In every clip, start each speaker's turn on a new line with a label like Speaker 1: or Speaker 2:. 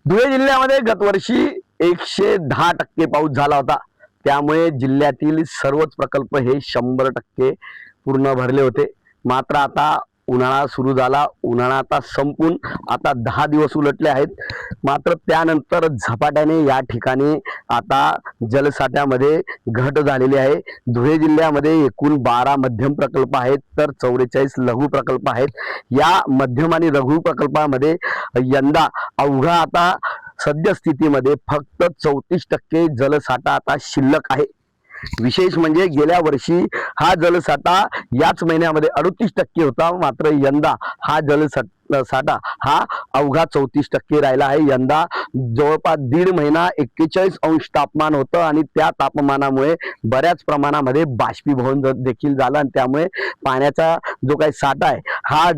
Speaker 1: धुळे जिल्ह्यामध्ये गतवर्षी 110% पाऊस झाला होता। त्यामुळे जिल्ह्यातील सर्वच प्रकल्प हे 100% पूर्ण भरले होते। मात्र आता उन्हाळा सुरू झाला, उन्हाळा आता संपून आता 10 दिवस उलटले आहेत। मात्र त्यानंतर झपाट्याने या ठिकाणी आता जलसाठ्यामध्ये घट झालेली आहे। धुळे जिल्ह्यामध्ये एकूण 12 मध्यम प्रकल्प आहेत, तर 44 लघु प्रकल्प आहेत। या मध्यम आणि लघु प्रकल्पामध्ये यंदा अवघा आता सद्यस्थितीमध्ये फक्त 34% जलसाठा आता शिल्लक आहे। विशेष म्हणजे गेल्या वर्षी हा जलसाठा याच महिन्यामध्ये 38% होता, मात्र यंदा हा जलसाठा हा अवघा 34% राहिला आहे। यंदा जवळपास दीड महिना 41 अंश तापमान होतं आणि त्या तापमानामुळे बऱ्याच प्रमाणामध्ये बाष्पीभवन देखील झालं आणि त्यामुळे पाण्याचा जो काही साठा आहे हा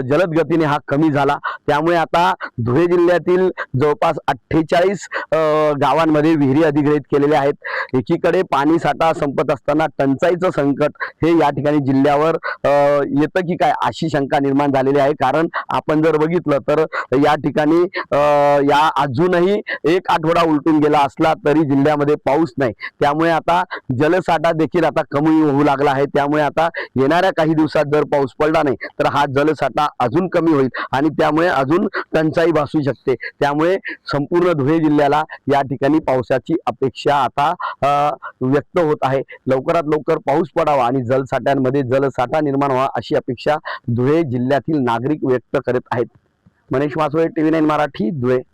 Speaker 1: जलद गतीने हा कमी झाला। त्यामुळे आता धुळे जिल्ह्यातील जवळपास 48 गावांमध्ये विहिरी अधिग्रहित केलेल्या आहेत। एकीकडे पाणी साठा संपत असताना टंचाईचं संकट हे या ठिकाणी जिल्ह्यावर येतं की काय अशी शंका निर्माण झालेली आहे। कारण आपण जर बघितलं तर या ठिकाणी या अजूनही एक आठवडा उलटून गेला असला तरी जिल्ह्यामध्ये पाऊस नाही। त्यामुळे आता जलसाठा देखील आता कमी होऊ लागला आहे। त्यामुळे आता येणाऱ्या काही दिवसात जर पाऊस पडला नाही तर हा जलसाठा अजून कमी होईल आणि त्यामुळे अजून टंचाई भासू शकते। त्यामुळे संपूर्ण धुळे जिल्ह्याला या ठिकाणी पावसाची अपेक्षा आता व्यक्त होत आहे। लवकरात लवकर पाऊस पडावा आणि जलसाठ्यांमध्ये जलसाठा निर्माण व्हावा अशी अपेक्षा धुळे जिल्ह्यातील नागरिक व्यक्त करत आहेत। मनीष मासोळे, TV9 मराठी, धुळे।